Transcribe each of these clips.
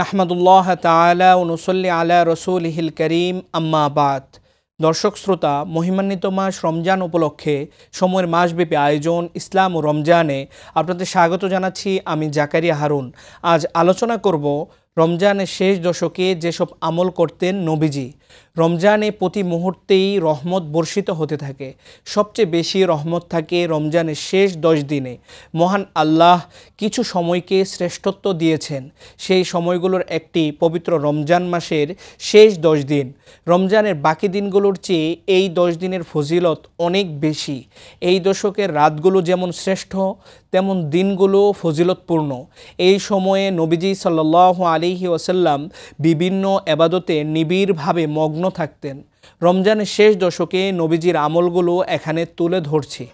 নাহমাদুল্লাহ তাআলা ও নুসল্লি আলা রসুলিহিল করিম আম্মা বাদ। দর্শক শ্রোতা, মহিমান্বিত মাস রমজান উপলক্ষে সময়ের মাসব্যাপী আয়োজন ইসলাম ও রমজানে আপনাদের স্বাগত জানাচ্ছি। আমি জাকারিয়া হারুন। আজ আলোচনা করব রমজানের শেষ দশকে যেসব আমল করতেন নবীজি। রমজানে প্রতি মুহূর্তেই রহমত বর্ষিত হতে থাকে। সবচেয়ে বেশি রহমত থাকে রমজানের শেষ 10 দিনে। মহান আল্লাহ কিছু সময়কে শ্রেষ্ঠত্ব দিয়েছেন। সেই সময়গুলোর একটি পবিত্র রমজান মাসের শেষ 10 দিন। রমজানের বাকি দিনগুলোর চেয়ে এই 10 দিনের ফজিলত অনেক বেশি। এই দশকের রাতগুলো যেমন শ্রেষ্ঠ, তেমন দিনগুলো ফজিলতপূর্ণ। এই সময়ে নবীজি সাল্লাল্লাহু আলাইহি ওয়াসাল্লাম বিভিন্ন এবাদতে নিবিড়ভাবে মগ্ন থাকতেন। রমজানের শেষ দশকে নবীজির আমলগুলো এখানে তুলে ধরছি।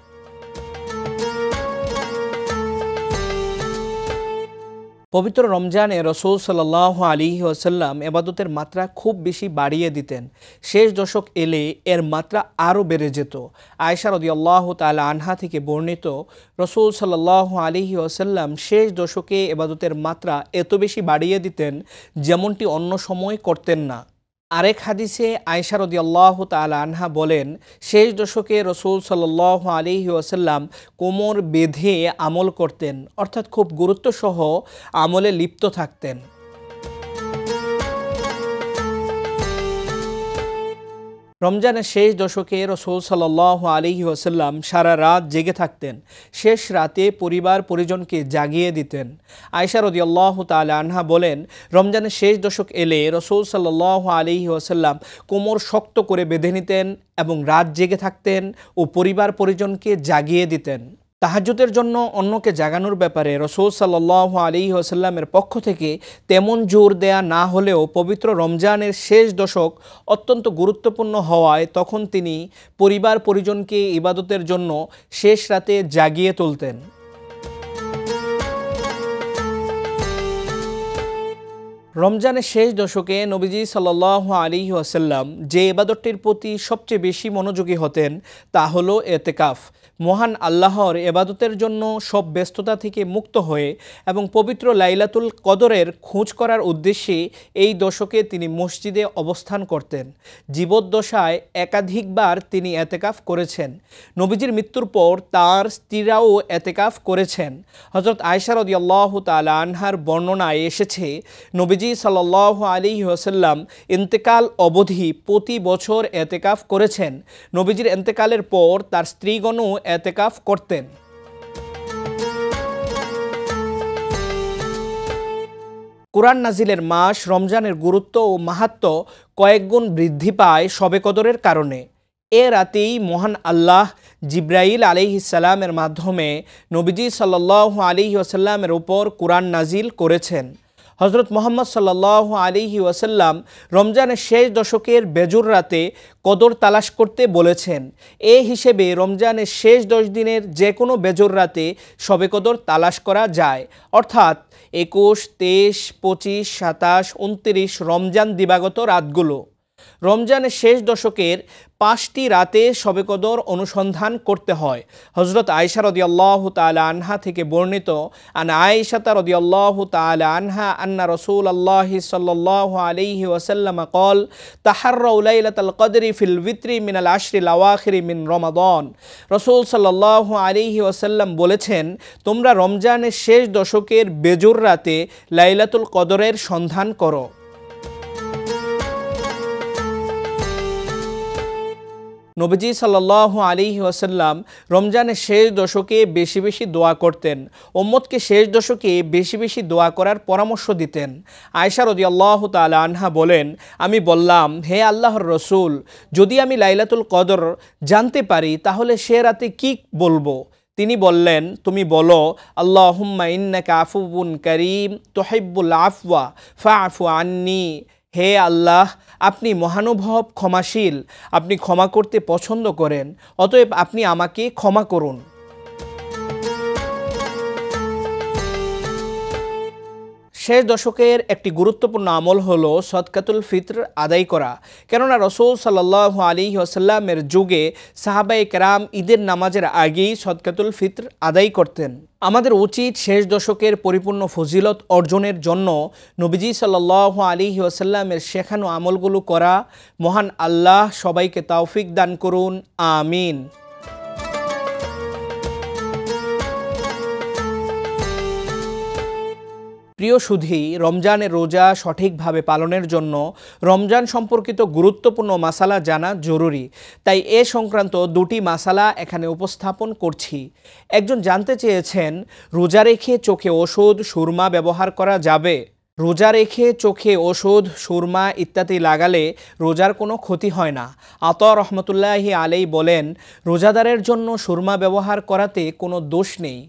পবিত্র রমজানে রাসূল সাল্লাল্লাহু আলাইহি ওয়াসাল্লাম এবাদতের মাত্রা খুব বেশি বাড়িয়ে দিতেন। শেষ দশক এলে এর মাত্রা আরও বেড়ে যেত। আয়েশা রাদিয়াল্লাহু তাআলা আনহা থেকে বর্ণিত, রাসূল সাল্লাল্লাহু আলাইহি ওয়াসাল্লাম শেষ দশকে এবাদতের মাত্রা এত বেশি বাড়িয়ে দিতেন যেমনটি অন্য সময় করতেন না। আরেক হাদিসে আয়েশা রাদিয়াল্লাহু তাআলা আনহা বলেন, শেষ দশকে রাসূল সাল্লাল্লাহু আলাইহি ওয়াসাল্লাম কোমর বেঁধে আমল করতেন, অর্থাৎ খুব গুরুত্বসহ আমলে লিপ্ত থাকতেন। রমজানের শেষ দশকে রাসূল সাল্লাল্লাহু আলাইহি ওয়াসাল্লাম সারা রাত জেগে থাকতেন। শেষ রাতে পরিবার পরিজনকে জাগিয়ে দিতেন। আয়েশা রাদিয়াল্লাহু তাআলা আনহা বলেন, রমজানের শেষ দশক এলে রাসূল সাল্লাল্লাহু আলাইহি ওয়াসাল্লাম কোমর শক্ত করে বেঁধে নিতেন এবং রাত জেগে থাকতেন ও পরিবার পরিজনকে জাগিয়ে দিতেন। তাহাজ্জুদের জন্য অন্যকে জাগানোর ব্যাপারে রাসূল সাল্লাল্লাহু আলাইহি ওয়াসাল্লামের পক্ষ থেকে তেমন জোর দেয়া না হলেও পবিত্র রমজানের শেষ দশক অত্যন্ত গুরুত্বপূর্ণ হওয়ায় তখন তিনি পরিবার পরিজনকে ইবাদতের জন্য শেষ রাতে জাগিয়ে তুলতেন। রমজানের শেষ দশকে নবীজি সাল্লাল্লাহু আলাইহি ওয়াসাল্লাম যে ইবাদতটির প্রতি সবচেয়ে বেশি মনোযোগী হতেন তা হলো এতেকাফ। মহান আল্লাহর ইবাদতের জন্য সব ব্যস্ততা থেকে মুক্ত হয়ে এবং পবিত্র লাইলাতুল কদরের খোঁজ করার উদ্দেশ্যে এই দশকে তিনি মসজিদে অবস্থান করতেন। জীবদ্দশায় একাধিকবার তিনি এতেকাফ করেছেন। নবীজির মৃত্যুর পর তার স্ত্রীরাও এতেকাফ করেছেন। হযরত আয়েশা রাদিয়াল্লাহু তাআলা আনহার বর্ণনায় এসেছে, নবীজি সাল্লাল্লাহু আলাইহি ওয়াসাল্লাম ইন্তেকাল অবধি প্রতি বছর এতেকাফ করেছেন। নবীজির ইন্তেকালের পর তার স্ত্রীগণও এতেকাফ করতেন। কুরআন নাজিলের মাস রমজানের গুরুত্ব ও মাহাত্ম্য কয়েক গুণ বৃদ্ধি পায় শবে কদরের কারণে। এ রাতেই মহান আল্লাহ জিব্রাইল আলাইহিস সালামের মাধ্যমে নবীজি সাল্লাল্লাহু আলাইহি ওয়াসাল্লামের উপর কুরআন নাজিল করেছেন। হযরত মুহাম্মদ সাল্লাল্লাহু আলাইহি ওয়াসাল্লাম রমজানের শেষ দশকের বেজুর রাতে কদর তালাশ করতে বলেছেন। এ হিসেবে রমজানের শেষ 10 দিনের যে কোনো বেজুর রাতে শবে কদর তালাশ করা যায়, অর্থাৎ 21, 23, 25, 27, 29 রমজান দিবাগত রাতগুলো। রমজানের শেষ দশকের 5টি রাতে শবে কদর অনুসন্ধান করতে হয়। হযরত আয়েশা রাদিয়াল্লাহু তাআলা আনহা থেকে বর্ণিত, আন আয়েশা রাদিয়াল্লাহু তাআলা আনহা আন্না রাসূলুল্লাহি সাল্লাল্লাহু আলাইহি ওয়াসাল্লাম قال তাহাররাউ লাইলাতাল কদরি ফিল বিত্রি মিনাল আশরিল আওয়াখিরি মিন রমাদান। রাসূল সাল্লাল্লাহু আলাইহি ওয়াসাল্লাম বলেছেন, তোমরা রমজানের শেষ দশকের বেজুর রাতে লাইলাতুল কদরের সন্ধান করো। নবীজি সাল্লাল্লাহু আলাইহি ওয়াসাল্লাম রমজানের শেষ দশকে বেশি বেশি দোয়া করতেন। উম্মতকে শেষ দশকে বেশি বেশি দোয়া করার পরামর্শ দিতেন। আয়েশা রাদিয়াল্লাহু তাআলা আনহা বলেন, আমি বললাম, হে আল্লাহর রসূল, যদি আমি লাইলাতুল কদর জানতে পারি তাহলে সে রাতে কি বলবো? তিনি বললেন, তুমি বলো, আল্লাহুম্মা ইন্নাকা আফুউন কারীম তুহিব্বুল আফওয়া ফাআফু আন্নী। হে আল্লাহ, আপনি মহানুভব, ক্ষমাশীল, আপনি ক্ষমা করতে পছন্দ করেন, অতএব আপনি আমাকে ক্ষমা করুন। শেষ দশকের একটি গুরুত্বপূর্ণ আমল হলো সদকাতুল ফিত্র আদায় করা। কেননা রাসূল সাল্লাল্লাহু আলাইহি ওয়াসাল্লামের যুগে সাহাবায়ে কেরাম ঈদের নামাজের আগেই সদকাতুল ফিত্র আদায় করতেন। আমাদের উচিত শেষ দশকের পরিপূর্ণ ফজিলত অর্জনের জন্য নবীজি সাল্লাল্লাহু আলাইহি ওয়াসাল্লামের শেখানো আমলগুলো করা। মহান আল্লাহ সবাইকে তৌফিক দান করুন, আমিন। প্রিয় সুধী, রমজানের রোজা সঠিকভাবে পালনের জন্য রমজান সম্পর্কিত গুরুত্বপূর্ণ মাসালা জানা জরুরি। তাই এ সংক্রান্ত দুটি মাসালা এখানে উপস্থাপন করছি। একজন জানতে চেয়েছেন, রোজা রেখে চোখে ওষুধ সুরমা ব্যবহার করা যাবে? রোজা রেখে চোখে ওষুধ সুরমা ইত্যাদি লাগালে রোজার কোনো ক্ষতি হয় না। আতা রহমতুল্লাহি আলাইহি বলেন, রোজাদারের জন্য সুরমা ব্যবহার করাতে কোনো দোষ নেই।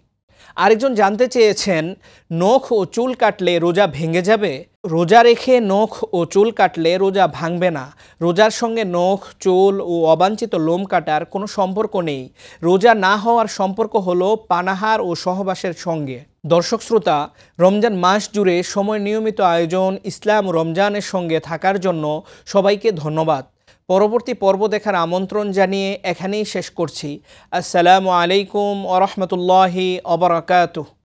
আরেকজন জানতে চেয়েছেন, নখ ও চুল কাটলে রোজা ভেঙে যাবে? রোজা রেখে নখ ও চুল কাটলে রোজা ভাঙবে না। রোজার সঙ্গে নখ, চুল ও অবাঞ্ছিত লোম কাটার কোনো সম্পর্ক নেই। রোজা না হওয়ার সম্পর্ক হলো পানাহার ও সহবাসের সঙ্গে। দর্শক শ্রোতা, রমজান মাস জুড়ে সময় নিয়মিত আয়োজন ইসলাম ও রমজানের সঙ্গে থাকার জন্য সবাইকে ধন্যবাদ। পরবর্তী পর্ব দেখার আমন্ত্রণ জানিয়ে এখানেই শেষ করছি। আসসালামু আলাইকুম ওয়া রাহমাতুল্লাহি ওয়া বারাকাতুহু।